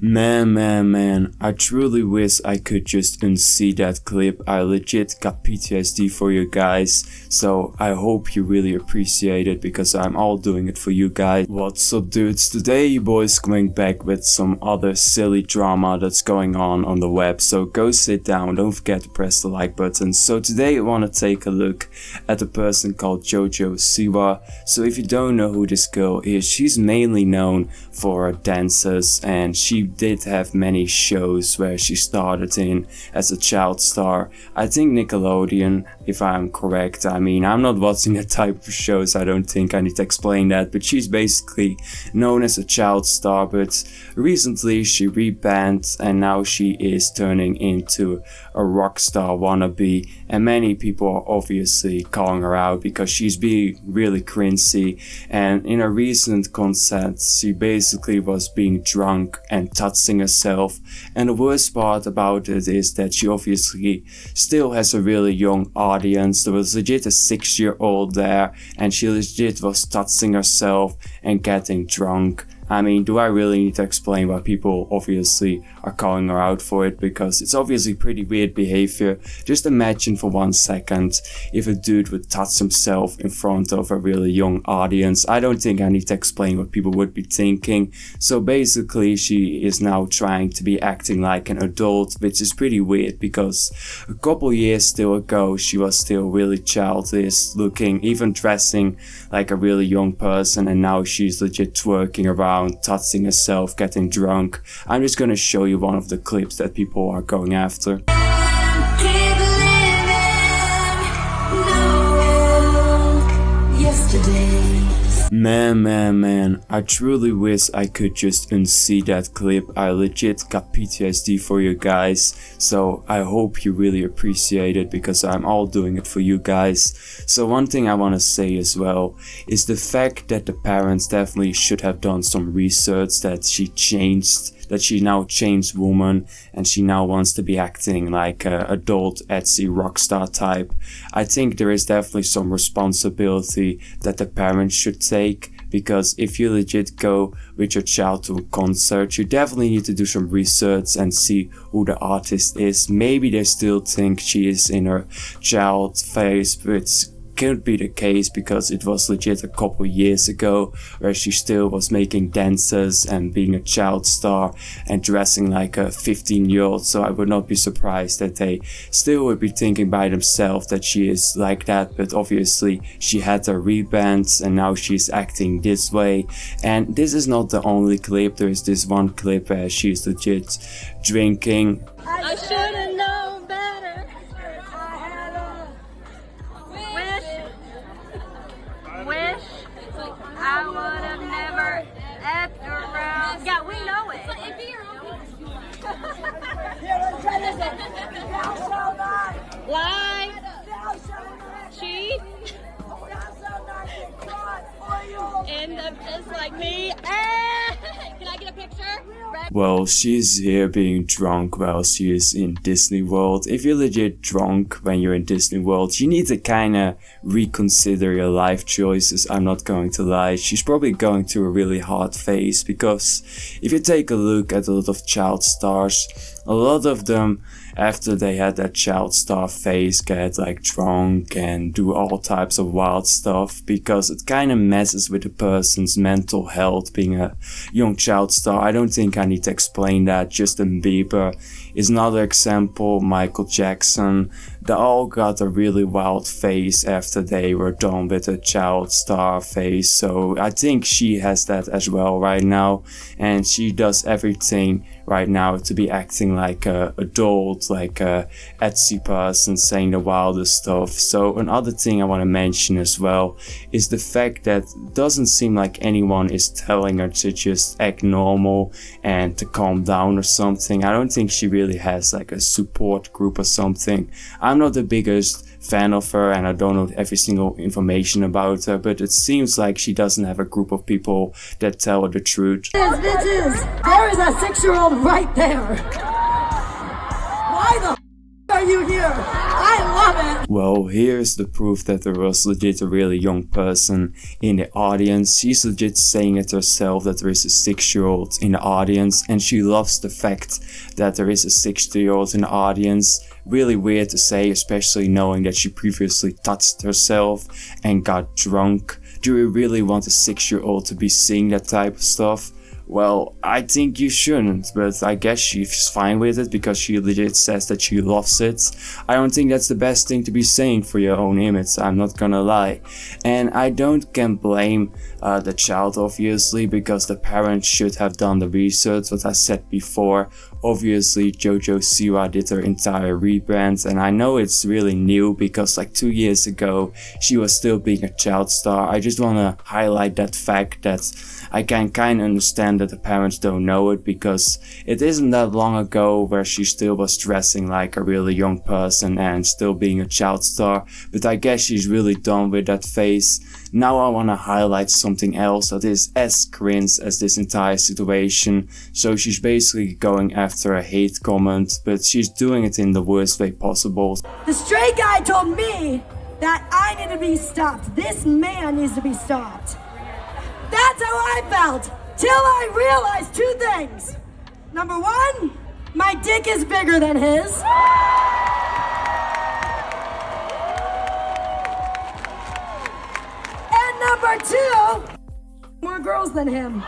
Man, I truly wish I could just unsee that clip. I legit got PTSD for you guys, so I hope you really appreciate it because I'm all doing it for you guys. What's up dudes, today you boys coming back with some other silly drama that's going on the web, so go sit down, don't forget to press the like button. So today I want to take a look at a person called JoJo Siwa. So if you don't know who this girl is, she's mainly known for her dances, and she did have many shows where she started in as a child star. I think Nickelodeon, if I'm correct. I mean, I'm not watching that type of shows, I don't think I need to explain that, but she's basically known as a child star, but recently she rebranded and now she is turning into a rock star wannabe, and many people are obviously calling her out because she's being really cringy. And in a recent concert she basically was being drunk and touching herself, and the worst part about it is that she obviously still has a really young audience. There was legit a 6-year-old there and she legit was touching herself and getting drunk. I mean, do I really need to explain why people obviously are calling her out for it? Because it's obviously pretty weird behavior. Just imagine for 1 second if a dude would touch himself in front of a really young audience. I don't think I need to explain what people would be thinking. So basically she is now trying to be acting like an adult, which is pretty weird because a couple years still ago she was still really childish looking, even dressing like a really young person, and now she's legit twerking around, touching herself, getting drunk. I'm just gonna show you one of the clips that people are going after. Man, I truly wish I could just unsee that clip. I legit got PTSD for you guys, so I hope you really appreciate it because I'm all doing it for you guys. So one thing I want to say as well is the fact that the parents definitely should have done some research, that she now changed woman and she now wants to be acting like a adult Etsy rockstar type. I think there is definitely some responsibility that the parents should take, because if you legit go with your child to a concert, you definitely need to do some research and see who the artist is. Maybe they still think she is in her child phase, but could be the case because it was legit a couple years ago where she still was making dances and being a child star and dressing like a 15-year-old. So I would not be surprised that they still would be thinking by themselves that she is like that, but obviously she had her rebands and now she's acting this way. And this is not the only clip. There is this one clip where she's legit drinking. I should have known better. Wish I would have never acted around. Yeah, we know it. Lie, cheat, end up just like me. Can I get a picture? Well, she's here being drunk while she is in Disney World. If you're legit drunk when you're in Disney World, you need to kinda reconsider your life choices, I'm not going to lie. She's probably going through a really hard phase, because if you take a look at a lot of child stars, a lot of them, after they had that child star phase, get like drunk and do all types of wild stuff, because it kind of messes with a person's mental health being a young child star. I don't think I need to explain that. Justin Bieber is another example, Michael Jackson. They all got a really wild phase after they were done with a child star phase. So I think she has that as well right now, and she does everything right now to be acting like a adult, like a Etsy person, saying the wildest stuff. So another thing I want to mention as well is the fact that it doesn't seem like anyone is telling her to just act normal and to calm down or something. I don't think she really has like a support group or something. I'm not the biggest fan of her and I don't know every single information about her, but it seems like she doesn't have a group of people that tell her the truth. Bitches, there is a 6-year-old right there. Why the are you here? I love it. Well, here's the proof that there was legit a really young person in the audience. She's legit saying it herself that there is a 6-year-old in the audience, and she loves the fact that there is a 60-year-old in the audience. Really weird to say, especially knowing that she previously touched herself and got drunk. Do we really want a 6-year-old to be seeing that type of stuff? Well, I think you shouldn't, but I guess she's fine with it because she legit says that she loves it. I don't think that's the best thing to be saying for your own image, I'm not gonna lie. And I can blame the child obviously, because the parents should have done the research, what I said before. Obviously JoJo Siwa did her entire rebrand, and I know it's really new because like 2 years ago she was still being a child star. I just wanna highlight that fact that I can kinda understand that the parents don't know it, because it isn't that long ago where she still was dressing like a really young person and still being a child star, but I guess she's really done with that phase. Now I wanna highlight something else that is as cringe as this entire situation. So she's basically going after a hate comment, but she's doing it in the worst way possible. The straight guy told me that I need to be stopped. This man needs to be stopped. That's how I felt, till I realized 2 things. Number 1, my dick is bigger than his. And number 2, more girls than him.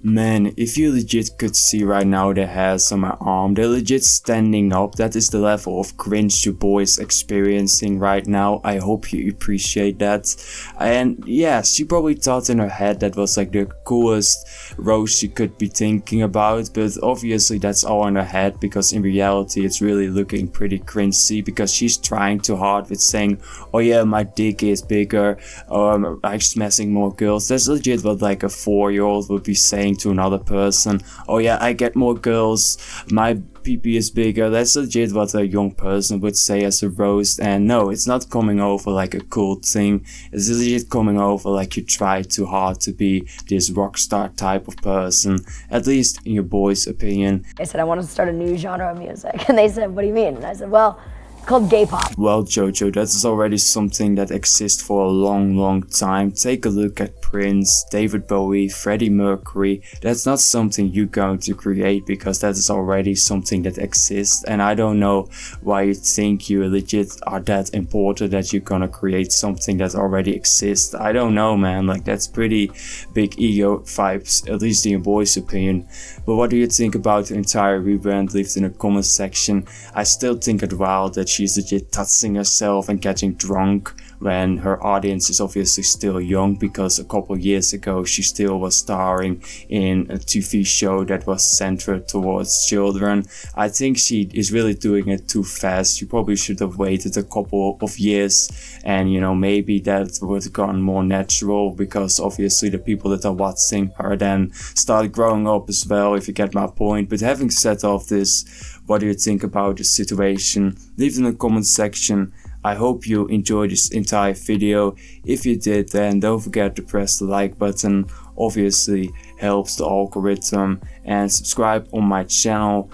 Man, if you legit could see right now the hairs on my arm, they're legit standing up. That is the level of cringe you boys experiencing right now. I hope you appreciate that. And yeah, she probably thought in her head that was like the coolest roast she could be thinking about, but obviously that's all in her head, because in reality it's really looking pretty cringy, because she's trying too hard with saying, oh yeah, my dick is bigger, I'm smashing more girls. That's legit what like a 4-year-old would be saying to another person. Oh yeah, I get more girls, my PP is bigger. That's legit what a young person would say as a roast. And no, it's not coming over like a cool thing. It's legit coming over like you try too hard to be this rock star type of person, at least in your boy's opinion. I said I wanted to start a new genre of music, and they said, what do you mean? And I said, well, it's called gay pop. Well, JoJo, that is already something that exists for a long time. Take a look at Prince, David Bowie, Freddie Mercury. That's not something you're going to create, because that is already something that exists. And I don't know why you think you legit are that important that you're gonna create something that already exists. I don't know, man. Like, that's pretty big ego vibes, at least in your boy's opinion. But what do you think about the entire rebrand? Leave it in the comment section. I still think it wild that she's legit touching herself and getting drunk when her audience is obviously still young, because a couple years ago she still was starring in a TV show that was centered towards children. I think she is really doing it too fast. She probably should have waited a couple of years, and you know, maybe that would have gone more natural, because obviously the people that are watching her then started growing up as well, if you get my point. But having said all of this, what do you think about the situation? Leave it in the comment section. I hope you enjoyed this entire video. If you did, then don't forget to press the like button. Obviously helps the algorithm, and subscribe on my channel